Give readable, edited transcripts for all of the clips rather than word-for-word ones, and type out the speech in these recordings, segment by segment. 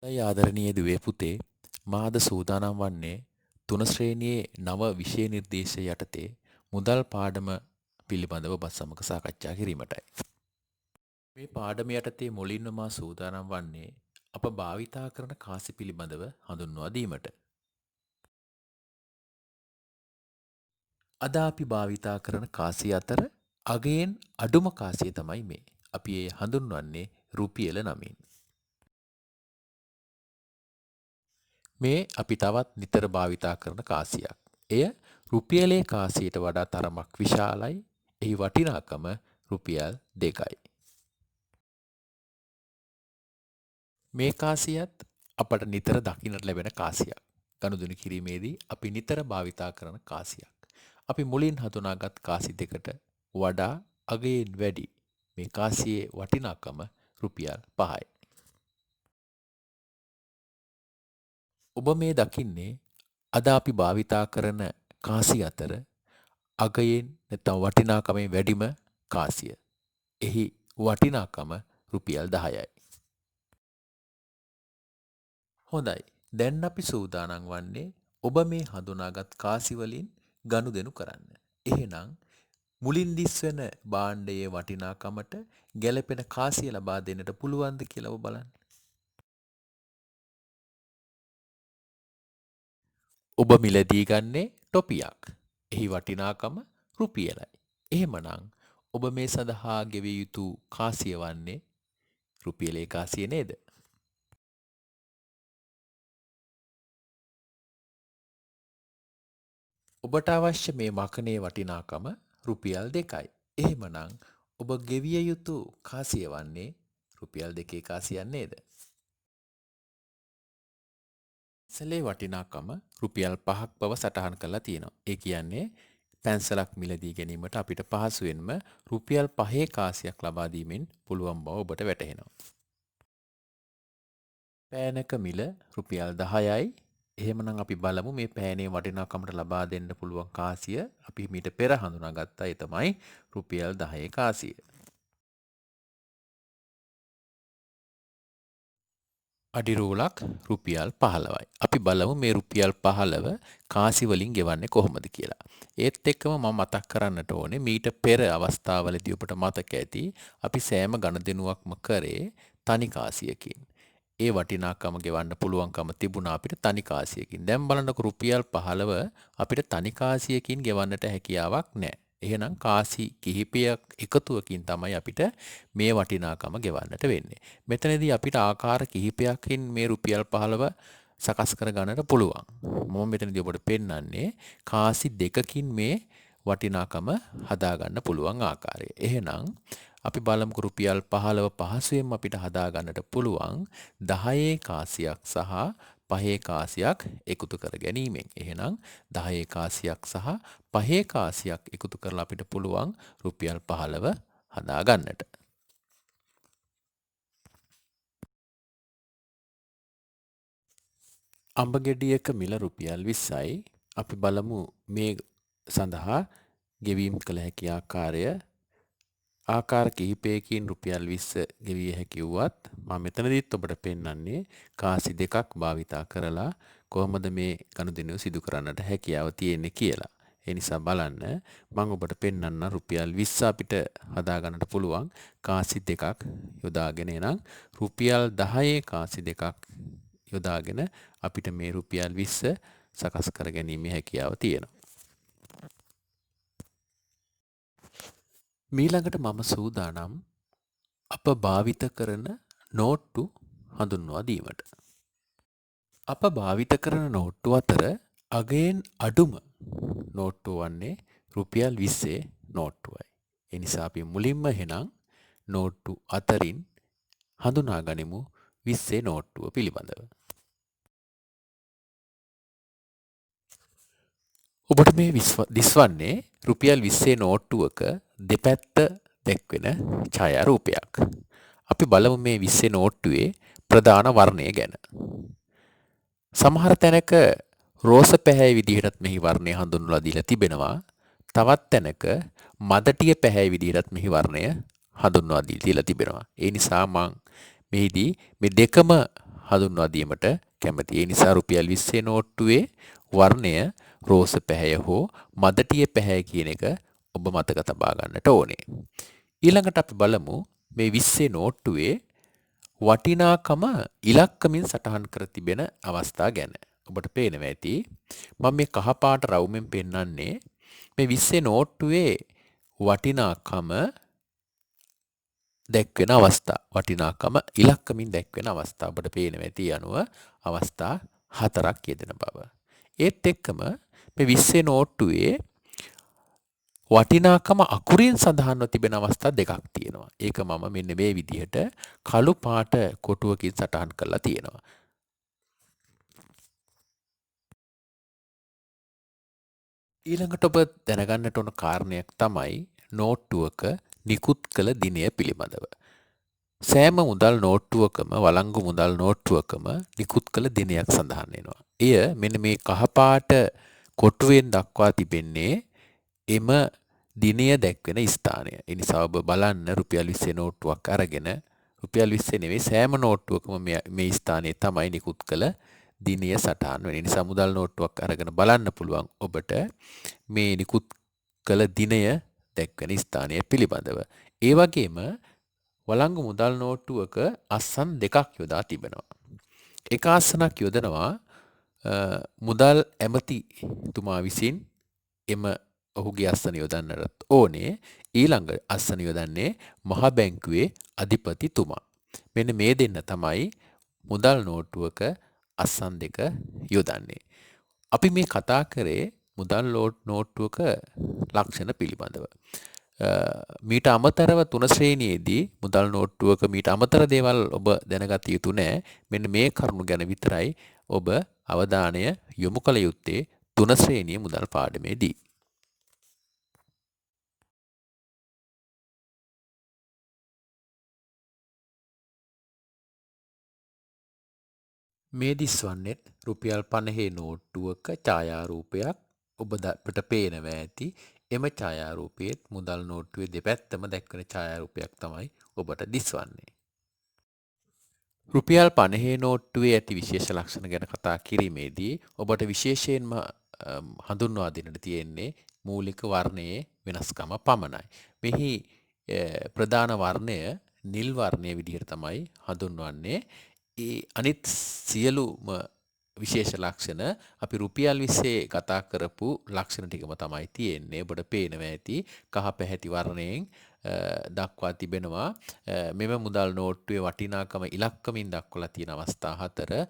ඇයි ආදරණීය දුවේ පුතේ මා අද සූදානම් වන්නේ තුන ශ්‍රේණියේ නව විෂය නිර්දේශය යටතේ මුදල් පාඩම පිළිබඳව ඔබ සමග සාකච්ඡා කිරීමටයි. මේ පාඩම යටතේ මුලින්ම මා සූදානම් වන්නේ අප භාවිතා කරන කාසි පිළිබඳව හඳුන්වා දීමට. අද අපි භාවිතා කරන කාසිය අතර අගයෙන් අඩුම කාසිය තමයි මේ. අපි ඒ හඳුන්වන්නේ රුපියල නමින්. මේ අපි තවත් නිතර භාවිතා කරන කාසියක්. එය රුපියලේ කාසියට වඩා තරමක් විශාලයි. එහි වටිනාකම රුපියල් 2යි. මේ කාසියත් අපට නිතර දකින්නට ලැබෙන කාසියක්. ගනුදෙනු කිරීමේදී අපි නිතර භාවිතා කරන කාසියක්. අපි මුලින් හඳුනාගත් කාසි දෙකට වඩා අගයෙන් වැඩි මේ කාසියේ වටිනාකම රුපියල් 5යි. ඔබ මේ දකින්නේ අද අපි භාවිතා කරන කාසි අතර අගයෙන් නැත්නම් වටිනාකමෙන් වැඩිම කාසිය. එහි වටිනාකම රුපියල් 10යි. හොඳයි. දැන් අපි සූදානම් වන්නේ ඔබ මේ හඳුනාගත් කාසි වලින් ගනුදෙනු කරන්න. එහෙනම් මුලින් දිස්වෙන භාණ්ඩයේ වටිනාකමට ගැළපෙන කාසිය ලබා දෙන්නට පුළුවන්ද කියලා ඔබ බලන්න. ඔබ මිලදී ගන්නේ ටොපියක්. එහි වටිනාකම රුපියලයි. එහෙමනම් ඔබ මේ සඳහා ගෙවිය යුතු කාසිය වන්නේ රුපියලේ කාසිය නේද? ඔබට අවශ්‍ය මේ මකනේ වටිනාකම රුපියල් 2යි. එහෙමනම් ඔබ ගෙවිය යුතු කාසිය වන්නේ රුපියල් 2 කාසියක් නේද? පැන්සලේ වටිනාකම රුපියල් 5ක් බව සටහන් කරලා තියෙනවා. ඒ කියන්නේ පැන්සලක් මිලදී ගැනීමට අපිට පහසුවෙන්ම රුපියල් 5 කාසියක් ලබා දීමෙන් පුළුවන් බව ඔබට වැටහෙනවා. පෑනක මිල රුපියල් 10යි. එහෙමනම් අපි බලමු මේ පෑනේ වටිනාකමට ලබා දෙන්න පුළුවන් කාසිය අපි මීට පෙර හඳුනාගත්තා. ඒ තමයි රුපියල් 10 කාසිය. අඩි රූලක් රුපියල් 15යි. අපි බලමු මේ රුපියල් 15 කාසි වලින් ගෙවන්නේ කොහොමද කියලා. ඒත් එක්කම මම මතක් කරන්නට ඕනේ මීට පෙර අවස්ථාවලදී ඔබට මතක ඇති අපි සෑම ගණදෙනුවක්ම කරේ තනි කාසියකින්. ඒ වටිනාකම ගෙවන්න පුළුවන්කම තිබුණා අපිට තනි කාසියකින්. දැන් බලන්නකො රුපියල් 15 අපිට තනි කාසියකින් ගෙවන්නට හැකියාවක් නැහැ. එහෙනම් කාසි කිහිපයක් එකතුවකින් තමයි අපිට මේ වටිනාකම ගෙවන්නට වෙන්නේ. මෙතනදී අපිට ආකාර කිහිපයකින් මේ රුපියල් 15 සකස් කර ගන්නට පුළුවන්. මම මෙතනදී ඔබට පෙන්වන්නේ කාසි දෙකකින් මේ වටිනාකම හදා ගන්න පුළුවන් ආකාරය. එහෙනම් අපි බලමුකෝ රුපියල් 15 පහසුවෙන් අපිට හදා ගන්නට පුළුවන් 10 කාසියක් සහ 5 කාසියක් එකතු කර ගැනීමෙන්. එහෙනම් 10 කාසියක් සහ 5 කාසියක් එකතු කරලා අපිට පුළුවන් රුපියල් 15 හදා ගන්නට. අඹ ගෙඩියක මිල රුපියල් 20යි. අපි බලමු මේ සඳහා ගෙවීම් කළ හැකි ආකාරය. ආකාර කිහිපයකින් රුපියල් 20 ගෙවිය හැකි වුවත් මම මෙතනදීත් ඔබට පෙන්වන්නේ කාසි දෙකක් භාවිතා කරලා කොහොමද මේ ගනුදෙනුව සිදු කරන්නට හැකියාව තියෙන්නේ කියලා. ඒ නිසා බලන්න මම ඔබට පෙන්වන්න රුපියල් 20 අපිට හදා ගන්නට පුළුවන් කාසි දෙකක් යොදාගෙන එනම් රුපියල් 10 කාසි දෙකක් යොදාගෙන අපිට මේ රුපියල් 20 සකස් කර ගැනීමේ හැකියාව තියෙනවා. මීළඟට මම සූදානම් අප භාවිත කරන නෝට්ටු හඳුන්වා දීමට. අප භාවිත කරන නෝට්ටු අතර අගයෙන් අඩුම නෝට්ටුව වන්නේ රුපියල් 20 නෝට්ටුවයි. ඒ නිසා අපි මුලින්ම එහෙනම් නෝට්ටු අතරින් හඳුනා ගනිමු 20 නෝට්ටුව පිළිබඳව. ඔබට මේ දිස්වන්නේ රුපියල් 20 නෝට්ටුවක දෙපැත්ත දැක්වෙන ඡායාරූපයක්. අපි බලමු මේ 20 නෝට්ටුවේ ප්‍රධාන වර්ණය ගැන. සමහර තැනක රෝස පැහැය විදිහටත් මෙහි වර්ණය හඳුන්වලා දීලා තිබෙනවා. තවත් තැනක මදටිය පැහැය විදිහටත් මෙහි වර්ණය හඳුන්වා දීලා තිබෙනවා. ඒ නිසා මම මෙහිදී මේ දෙකම හඳුන්වා දීමට කැමැතියි. ඒ නිසා රුපියල් 20 නෝට්ටුවේ වර්ණය රෝස පැහැය හෝ මදටිය පැහැය කියන එක ඔබ මතක තබා ගන්නට ඕනේ. ඊළඟට අපි බලමු මේ 20 නෝට්ටුවේ වටිනාකම ඉලක්කමින් සටහන් කර තිබෙන අවස්ථා ගැන. ඔබට පේනවා ඇති මම මේ කහ පාට රවුමෙන් පෙන්වන්නේ මේ 20 නෝට්ටුවේ වටිනාකම දැක්වෙන අවස්ථා. වටිනාකම ඉලක්කමින් දැක්වෙන අවස්ථා. ඔබට පේනවා ඇති අනුව අවස්ථා 4ක් යෙදෙන බව. ඒත් එක්කම මේ 20 නෝට්ටුවේ වටිනාකම අකුරින් සඳහන්ව තිබෙන අවස්ථා දෙකක් තියෙනවා. ඒක මම මෙන්න මේ විදිහට කළු පාට කොටුවකින් සටහන් කරලා තියෙනවා. ඊළඟට ඔබ දැනගන්නට ඕන කාරණයක් තමයි නෝට්ටුවක නිකුත් කළ දිනය පිළිබඳව. සෑම මුදල් නෝට්ටුවකම වළංගු මුදල් නෝට්ටුවකම නිකුත් කළ දිනයක් සඳහන් වෙනවා. එය මෙන්න මේ කහපාට කොටුවෙන් දක්වා තිබෙන්නේ එම දිනය දැක්වෙන ස්ථානය. ඒ නිසා ඔබ බලන්න රුපියල් 20 නෝට්ටුවක් අරගෙන රුපියල් 20 නෙවෙයි සෑම නෝට්ටුවකම මේ ස්ථානයේ තමයි නිකුත් කළ දිනය සටහන් වෙන්නේ. ඒ නිසා මුදල් නෝට්ටුවක් අරගෙන බලන්න පුළුවන් ඔබට මේ නිකුත් කළ දිනය දැක්වෙන ස්ථානය පිළිබඳව. ඒ වගේම වළංගු මුදල් නෝට්ටුවක අස්සන් දෙකක් යොදා තිබෙනවා. එක අස්සනක් යොදනවා මුදල් ඇමතිතුමා විසින් එම ඔහුගේ අස්සන යොදන්නට ඕනේ. ඊළඟ අස්සන යොදන්නේ මහ බැංකුවේ අධිපතිතුමා. මෙන්න මේ දෙන්න තමයි මුදල් නෝට්ටුවක අස්සන් දෙක යොදන්නේ. අපි මේ කතා කරේ මුදල් නෝට්ටුවක ලක්ෂණ පිළිබඳව. මීට අමතරව 3 ශ්‍රේණියේදී මුදල් නෝට්ටුවක මීට අමතර දේවල් ඔබ දැනගත යුතු නැහැ. මෙන්න මේ කරුණු ගැන විතරයි ඔබ අවධානය යොමු කළ යුත්තේ 3 ශ්‍රේණිය මුදල් පාඩමේදී. මේ දිස්වන්නේත් රුපියල් 50 නෝට්ටුවක ඡායාරූපයක් ඔබට පේනවා ඇති. එම ඡායාරූපයේත් මුදල් නෝට්ටුවේ දෙපැත්තම දැක්වෙන ඡායාරූපයක් තමයි ඔබට දිස්වන්නේ. රුපියල් 50 නෝට්ටුවේ ඇති විශේෂ ලක්ෂණ ගැන කතා කිරීමේදී ඔබට විශේෂයෙන්ම හඳුන්වා දෙන්නට තියෙන්නේ මූලික වර්ණයේ වෙනස්කම පමණයි. මෙහි ප්‍රධාන වර්ණය නිල් වර්ණයේ විදිහට තමයි හඳුන්වන්නේ. ඒ අනිත් සියලුම විශේෂ ලක්ෂණ අපි රුපියල් 20 කතා කරපු ලක්ෂණ ටිකම තමයි තියෙන්නේ. ඔබට පේනවා ඇති කහ පැහැති වර්ණයෙන් දක්වා තිබෙනවා. මෙම මුදල් නෝට්ටුවේ වටිනාකම ඉලක්කමින් දක්වලා තියෙන අවස්ථා 4.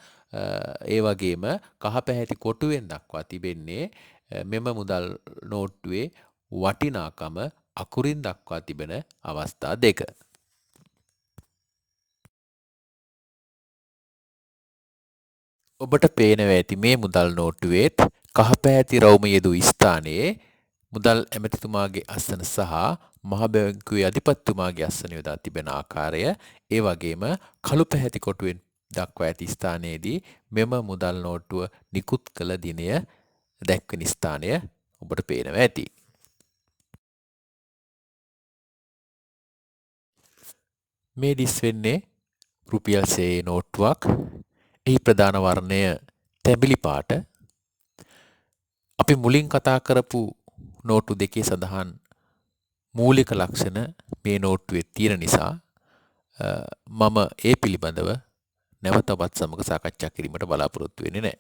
ඒ වගේම කහ පැහැති කොටුවෙන් දක්වා තිබෙන්නේ මෙම මුදල් නෝට්ටුවේ වටිනාකම අකුරින් දක්වා තිබෙන අවස්ථා 2. ඔබට පේනවා ඇති මේ මුදල් නෝට්ටුවේත් කහ පැහැති රවුම යෙදූ ස්ථානයේ මුදල් ඇමතිතුමාගේ අස්සන සහ මහ බැංකුවේ අධිපතිතුමාගේ අස්සන යොදා තිබෙන ආකාරය, ඒ වගේම කළු පැහැති කොටුවෙන් දක්වා ඇති ස්ථානයේදී මෙම මුදල් නෝට්ටුව නිකුත් කළ දිනය දැක්වෙන ස්ථානය ඔබට පේනවා ඇති. මේ දිස් වෙන්නේ රුපියල් 100 නෝට්ටුවක්. එහි ප්‍රධාන වර්ණය තැඹිලි පාට. අපි මුලින් කතා කරපු නෝට්ටු දෙකේ සඳහන් මූලික ලක්ෂණ මේ නෝට්ටුවේ තියෙන නිසා මම ඒ පිළිබඳව නැවත ඔබත් සමග සාකච්ඡා කිරීමට බලාපොරොත්තු වෙන්නේ නැහැ.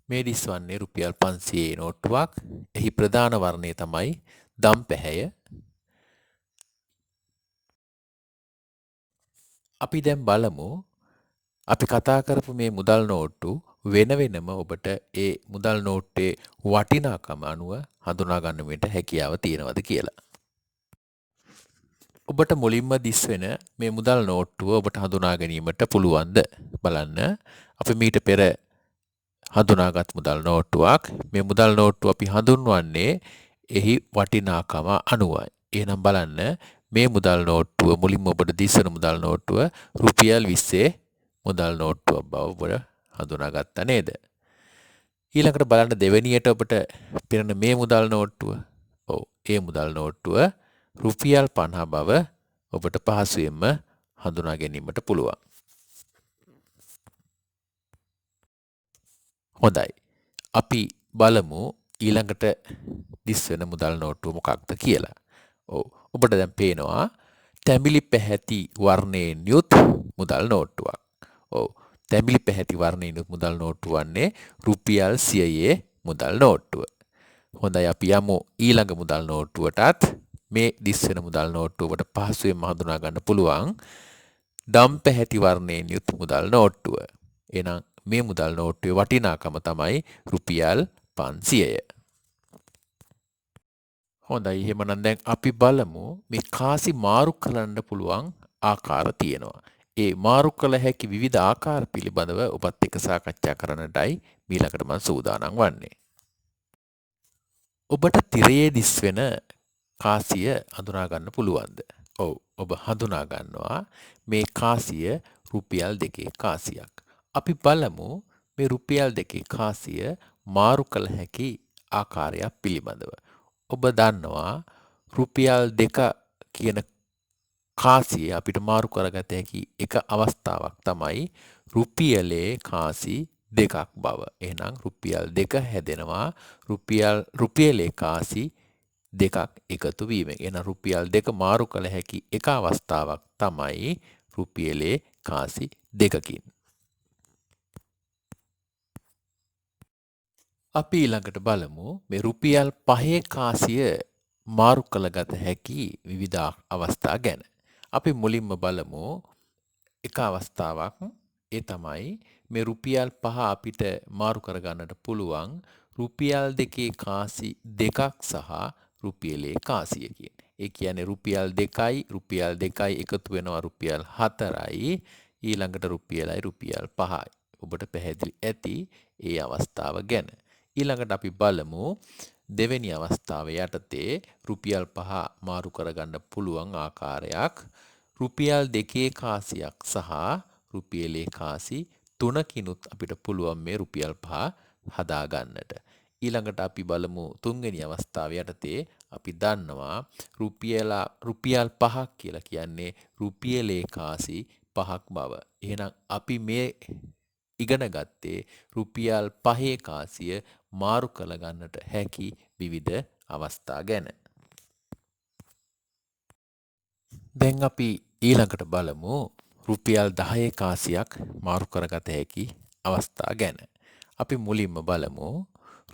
මේ දිස්වන්නේ රුපියල් 500 නෝට්ටුවක්. එහි ප්‍රධාන වර්ණය තමයි දම් පැහැය. අපි දැන් බලමු අපි කතා කරපු මේ මුදල් නෝට්ටු වෙන වෙනම ඔබට ඒ මුදල් නෝට්ටේ වටිනාකම අනුව හඳුනා ගන්නට හැකියාව තියෙනවද කියලා. ඔබට මුලින්ම දිස් වෙන මේ මුදල් නෝට්ටුව ඔබට හඳුනා ගැනීමට පුළුවන්ද බලන්න. අපි මීට පෙර හඳුනාගත් මුදල් නෝට්ටුවක්. මේ මුදල් නෝට්ටුව අපි හඳුන්වන්නේ එහි වටිනාකම අනුවයි. එහෙනම් බලන්න මේ මුදල් නෝට්ටුව මුලින්ම ඔබට දිස්වන මුදල් නෝට්ටුව රුපියල් 20 මුදල් නෝට්ටුවක් බව ඔබට හඳුනාගත්තා නේද? ඊළඟට බලන්න දෙවෙනියට ඔබට පෙනෙන මේ මුදල් නෝට්ටුව. ඔව්, ඒ මුදල් නෝට්ටුව රුපියල් 50 බව ඔබට පහසුවෙන්ම හඳුනා ගැනීමට පුළුවන්. හොඳයි. අපි බලමු ඊළඟට දිස්වෙන මුදල් නෝට්ටුව මොකක්ද කියලා. ඔව්. ඔබට දැන් පේනවා තැඹිලි පැහැති වර්ණයෙන් යුත් මුදල් නෝට්ටුවක්. ඔව්. තැඹිලි පැහැති වර්ණයෙන් යුත් මුදල් නෝට්ටුව වන්නේ රුපියල් 100යේ මුදල් නෝට්ටුව. හොඳයි අපි යමු ඊළඟ මුදල් නෝට්ටුවටත්. මේ දිස්වෙන මුදල් නෝට්ටුවට පහසුවෙන්ම හඳුනා ගන්න පුළුවන් දම් පැහැති වර්ණයෙන් යුත් මුදල් නෝට්ටුව. එහෙනම් මේ මුදල් නෝට්ටුවේ වටිනාකම තමයි රුපියල් 500ය. හොඳයි එහෙමනම් දැන් අපි බලමු මේ කාසි මාරු කරන්න පුළුවන් ආකාර තියෙනවා. ඒ මාරු කළ හැකි විවිධ ආකාර පිළිබඳව ඔබත් එක්ක සාකච්ඡා කරන්නටයි ඊළඟට මම සූදානම් වන්නේ. ඔබට තිරයේ දිස්වෙන කාසිය හඳුනා ගන්න පුළුවන්ද? ඔව් ඔබ හඳුනා ගන්නවා මේ කාසිය රුපියල් 2 කාසියක්. අපි බලමු මේ රුපියල් 2 කාසිය මාරු කළ හැකි ආකාරයක් පිළිබඳව. ඔබ දන්නවා රුපියල් 2 කියන කාසිය අපිට මාරු කරගත හැකි එක අවස්ථාවක් තමයි රුපියලේ කාසි දෙකක් බව. එහෙනම් රුපියල් 2 හැදෙනවා රුපියලේ කාසි දෙකක් එකතු වීමෙන්. එහෙනම් රුපියල් 2 මාරු කළ හැකි එක අවස්ථාවක් තමයි රුපියලේ කාසි දෙකකින්. අපි ඊළඟට බලමු මේ රුපියල් 5 කාසිය මාරු කළගත හැකි විවිධ අවස්ථා ගැන. අපි මුලින්ම බලමු එක අවස්ථාවක්. ඒ තමයි මේ රුපියල් 5 අපිට මාරු කරගන්නට පුළුවන් රුපියල් 2 කාසි දෙකක් සහ රුපියලේ කාසියකින්. ඒ කියන්නේ රුපියල් 2යි එකතු වෙනවා රුපියල් 4යි ඊළඟට රුපියල් 5යි. ඔබට පැහැදිලි ඇති ඒ අවස්ථාව ගැන. ඊළඟට අපි බලමු දෙවෙනි අවස්ථාව යටතේ රුපියල් 5 මාරු කරගන්න පුළුවන් ආකාරයක් රුපියල් 2 කාසියක් සහ රුපියලේ කාසි 3කිනුත් අපිට පුළුවන් මේ රුපියල් 5 හදා ගන්නට. ඊළඟට අපි බලමු තුන්වෙනි අවස්ථාව යටතේ අපි දන්නවා රුපියල් 5ක් කියලා කියන්නේ රුපියලේ කාසි 5ක් බව. එහෙනම් අපි මේ ඉගෙන ගත්තේ රුපියල් 5 කාසිය මාරු කළ ගන්නට හැකි විවිධ අවස්ථා ගැන. දැන් අපි ඊළඟට බලමු රුපියල් 10 කාසියක් මාරු කරගත හැකි අවස්ථා ගැන. අපි මුලින්ම බලමු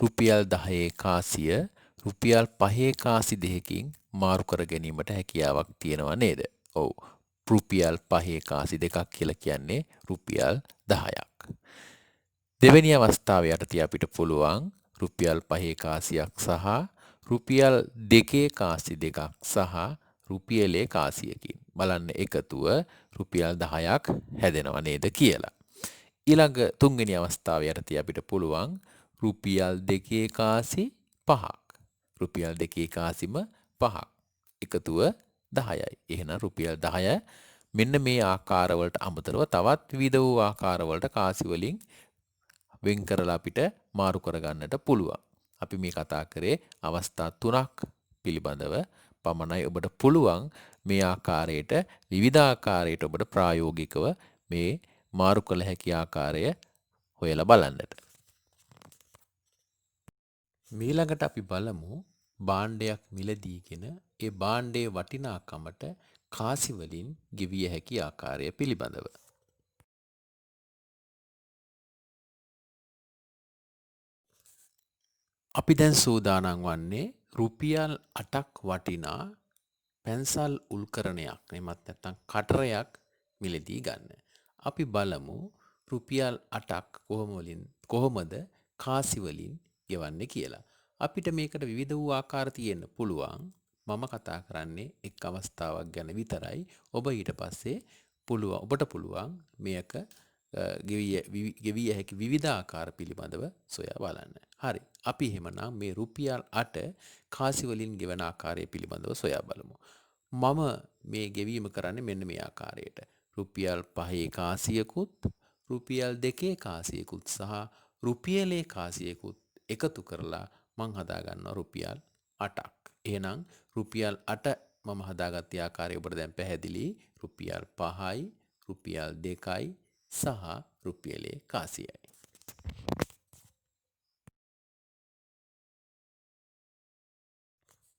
රුපියල් 10 කාසිය රුපියල් 5 කාසි දෙකකින් මාරු කර ගැනීමට හැකියාවක් තියෙනවා නේද? ඔව්. රුපියල් 5 කාසි දෙකක් කියලා කියන්නේ රුපියල් 10ක්. දෙවෙනි අවස්ථාව යටතේ අපිට පුළුවන් රුපියල් 5 කාසියක් සහ රුපියල් 2 කාසි දෙකක් සහ රුපියලේ කාසියකින් බලන්න එකතුව රුපියල් 10ක් හැදෙනව නේද කියලා. ඊළඟ තුන්වෙනි අවස්ථාව යටතේ අපිට පුළුවන් රුපියල් 2 කාසි 5ක්. රුපියල් 2 කාසිම 5ක්. එකතුව 10යි. එහෙනම් රුපියල් 10 මෙන්න මේ ආකාරවලට අමතරව තවත් විවිධ වූ ආකාරවලට කාසි වලින් වෙන් කරලා අපිට මාරු කරගන්නට පුළුවන්. අපි මේ කතා කරේ අවස්ථා 3ක් පිළිබඳව පමණයි. ඔබට පුළුවන් මේ ආකාරයට විවිධ ආකාරයට ඔබට ප්‍රායෝගිකව මේ මාරු කළ හැකි ආකාරය හොයලා බලන්නට. ඊළඟට අපි බලමු භාණ්ඩයක් මිලදීගෙන ඒ භාණ්ඩයේ වටිනාකමට කාසි වලින් ගෙවිය හැකි ආකාරය පිළිබඳව. අපි දැන් සූදානම් වන්නේ රුපියල් 8ක් වටිනා පැන්සල් උල්කරණයක් එමත් නැත්නම් කටරයක් මිලදී ගන්න. අපි බලමු රුපියල් 8ක් කොහොමද කාසි වලින් ගෙවන්නේ කියලා. අපිට මේකට විවිධ වූ ආකාර තියෙන්න පුළුවන්. මම කතා කරන්නේ එක් අවස්ථාවක් ගැන විතරයි. ඔබ ඊට පස්සේ ඔබට පුළුවන් මේක ගෙවිය හැකි විවිධ ආකාර පිළිබඳව සොයා බලන්න. හරි. අපි එහෙමනම් මේ රුපියල් 8 කාසි වලින් ගෙවන ආකාරය පිළිබඳව සොයා බලමු. මම මේ ගෙවීම කරන්නේ මෙන්න මේ ආකාරයට. රුපියල් 5 කාසියකුත් රුපියල් 2 කාසියකුත් සහ රුපියලේ කාසියකුත් එකතු කරලා මං හදා ගන්නවා රුපියල් 8ක්. එහෙනම් රුපියල් 8 මම හදාගත්ත ආකාරය ඔබට දැන් පැහැදිලි. රුපියල් 5යි, රුපියල් 2යි සහ රුපියලේ කාසියයි.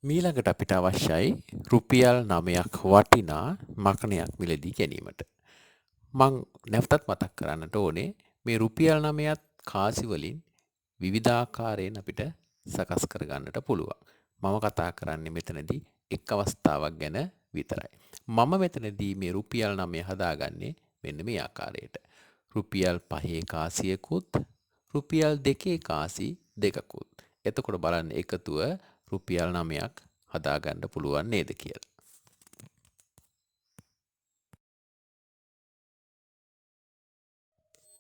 මීළඟට අපිට අවශ්‍යයි රුපියල් 9ක් වටිනා මකණයක් මිලදී ගැනීමට. මං නැවතත් මතක් කරන්නට ඕනේ මේ රුපියල් 9ත් කාසි වලින් විවිධාකාරයෙන් අපිට සකස් කරගන්නට පුළුවන්. මම කතා කරන්නේ මෙතනදී එක් අවස්ථාවක් ගැන විතරයි. මම මෙතනදී මේ රුපියල් 9 හදාගන්නේ මෙන්න මේ ආකාරයට. රුපියල් 5 කාසියකුත් රුපියල් 2 කාසි දෙකකුත්. එතකොට බලන්න එකතුව රුපියල් 9ක් හදාගන්න පුළුවන් නේද කියලා.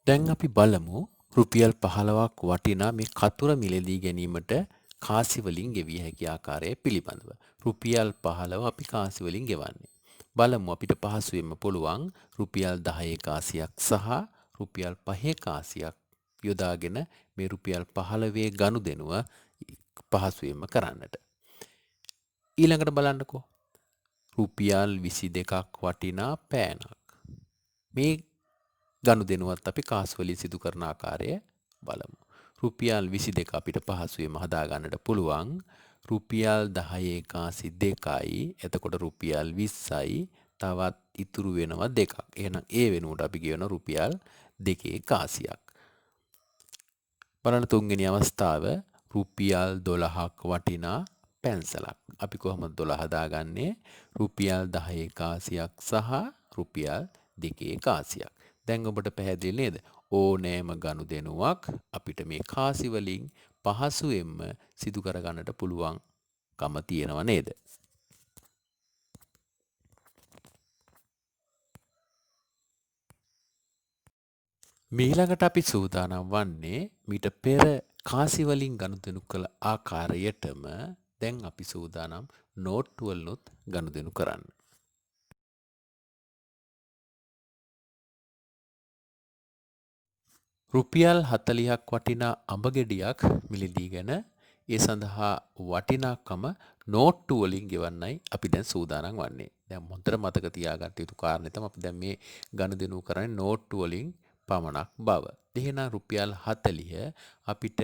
දැන් අපි බලමු රුපියල් 15ක් වටිනා මේ කතුර මිලදී ගැනීමට කාසි වලින් ගෙවිය හැකි ආකාරය පිළිබඳව. රුපියල් 15 අපි කාසි වලින් ගෙවන්නේ. බලමු අපිට පහසුවෙන්ම පුළුවන් රුපියල් 10 කාසියක් සහ රුපියල් 5 කාසියක් යොදාගෙන මේ රුපියල් 15 ගනුදෙනුව පහසුවෙන්ම කරන්නට. ඊළඟට බලන්නකෝ. රුපියල් 22ක් වටිනා පෑනක්. මේ ගනුදෙනුවත් අපි කාසි වලින් සිදු කරන ආකාරය බලමු. රුපියල් 22 අපිට පහසුවෙන්ම හදා ගන්නට පුළුවන්. රුපියල් 10 කාසි 2යි. එතකොට රුපියල් 20යි. තවත් ඉතුරු වෙනවා දෙකක්. එහෙනම් ඒ වෙනුවට අපි කියවන රුපියල් 2 කාසියක්. බලන්න තුන්වෙනි අවස්ථාව රුපියල් 12ක් වටිනා පැන්සලක්. අපි කොහොමද 12 හදාගන්නේ? රුපියල් 10 කාසියක් සහ රුපියල් 2 කාසියක්. දැන් ඔබට පැහැදිලි නේද? ඕනෑම ගනුදෙනුවක් අපිට මේ කාසි වලින් පහසුවෙන්ම සිදු කරගන්නට පුළුවන්කම තියෙනවා නේද? මීළඟට අපි සූදානම් වන්නේ මීට පෙර කාසි වලින් ගනුදෙනු කළ ආකාරයටම දැන් අපි සූදානම් නෝට්ටු වලුත් ගනුදෙනු කරන්න. රුපියල් 40ක් වටිනා අඹ ගෙඩියක් මිලදීගෙන ඒ සඳහා වටිනාකම නෝට්ටු වලින් ගෙවන්නයි අපි දැන් සූදානම් වන්නේ. දැන් හොඳට මතක තියාගන්න යුතු කාරණේ තමයි අපි දැන් මේ ගනුදෙනු කරන්නේ නෝට්ටු වලින් පමණක් බව. එහෙනම් රුපියල් 40 අපිට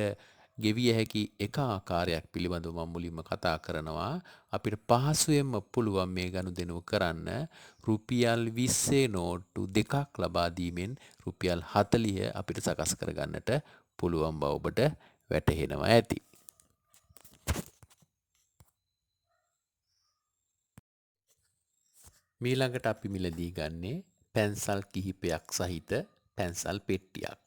ගෙවිය හැකි එක ආකාරයක් පිළිබඳව මම මුලින්ම කතා කරනවා. අපිට පහසුවෙන්ම පුළුවන් මේ ගනුදෙනුව කරන්න රුපියල් 20 නෝට්ටු දෙකක් ලබා දීමෙන් රුපියල් 40 අපිට සකස් කරගන්නට පුළුවන් බව ඔබට වැටහෙනවා ඇති. මීළඟට අපි මිලදී ගන්නේ පැන්සල් කිහිපයක් සහිත පැන්සල් පෙට්ටියක්.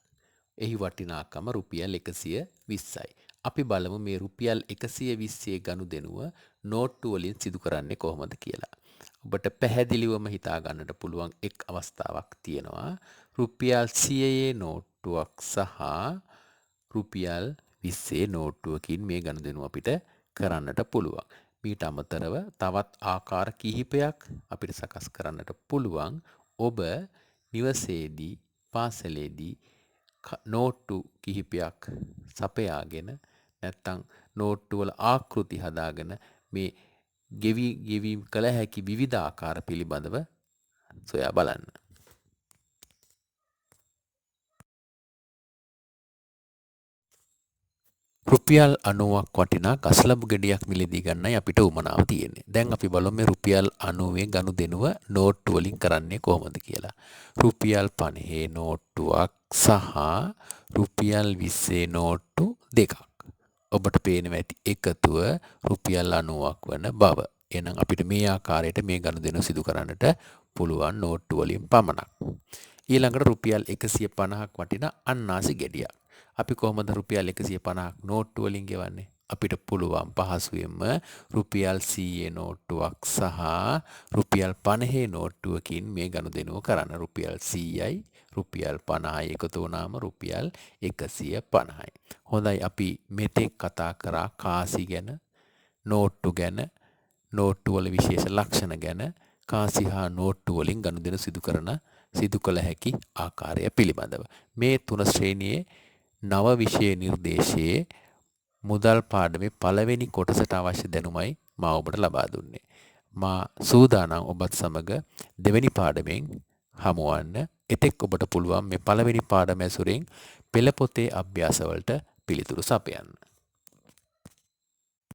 එහි වටිනාකම රුපියල් 120යි. අපි බලමු මේ රුපියල් 120 ගනුදෙනුව නෝට්ටු වලින් සිදු කරන්නේ කොහොමද කියලා. ඔබට පැහැදිලිවම හිතා ගන්නට පුළුවන් එක් අවස්ථාවක් තියෙනවා. රුපියල් 100 නෝට්ටුවක් සහ රුපියල් 20 නෝට්ටුවකින් මේ ගනුදෙනුව අපිට කරන්නට පුළුවන්. මීට අමතරව තවත් ආකාර කිහිපයක් අපිට සකස් කරන්නට පුළුවන්. ඔබ නිවසේදී පාසලේදී නෝට්ටු කිහිපයක් සපයාගෙන නැත්තම් නෝට්ටු වල ආකෘති හදාගෙන මේ ගෙවීම් කළ හැකි විවිධ ආකාර පිළිබඳව සොයා බලන්න. රුපියල් 90ක් වටිනා ගස්ලබු ගෙඩියක් මිලදී ගන්නයි අපිට උවමනාව තියෙන්නේ. දැන් අපි බලමු මේ රුපියල් 90 ගනුදෙනුව නෝට්ටු වලින් කරන්නේ කොහොමද කියලා. රුපියල් 50 නෝට්ටුවක් සහ රුපියල් 20 නෝට්ටු දෙකක්. ඔබට පේනවා ඇති එකතුව රුපියල් 90ක් වන බව. එහෙනම් අපිට මේ ආකාරයට මේ ගනුදෙනුව සිදු කරන්නට පුළුවන් නෝට්ටු වලින් පමණක්. ඊළඟට රුපියල් 150ක් වටිනා අන්නාසි ගෙඩියක්. අපි කොහොමද රුපියල් 150ක් නෝට්ටු වලින් ගෙවන්නේ? අපිට පුළුවන් පහසුවෙන්ම රුපියල් 100 නෝට්ටුවක් සහ රුපියල් 50 නෝට්ටුවකින් මේ ගනුදෙනුව කරන්න. රුපියල් 100යි රුපියල් 50යි එකතු වුණාම රුපියල් 150යි. හොඳයි අපි මෙතෙක් කතා කරා කාසි ගැන, නෝට්ටු ගැන, නෝට්ටු වල විශේෂ ලක්ෂණ ගැන, කාසි හා නෝට්ටු වලින් ගනුදෙනු සිදු කළ හැකි ආකාරය පිළිබඳව. මේ තුන ශ්‍රේණියේ නව විෂය නිර්දේශයේ මුදල් පාඩමේ පළවෙනි කොටසට අවශ්‍ය දැනුමයි මම ඔබට ලබා දුන්නේ. මා සූදානම් ඔබත් සමග දෙවැනි පාඩමෙන් හමුවන්න. එතෙක් ඔබට පුළුවන් මේ පළවෙනි පාඩම ඇසුරෙන් පෙළ පොතේ අභ්‍යාසවලට පිළිතුරු සපයන්න.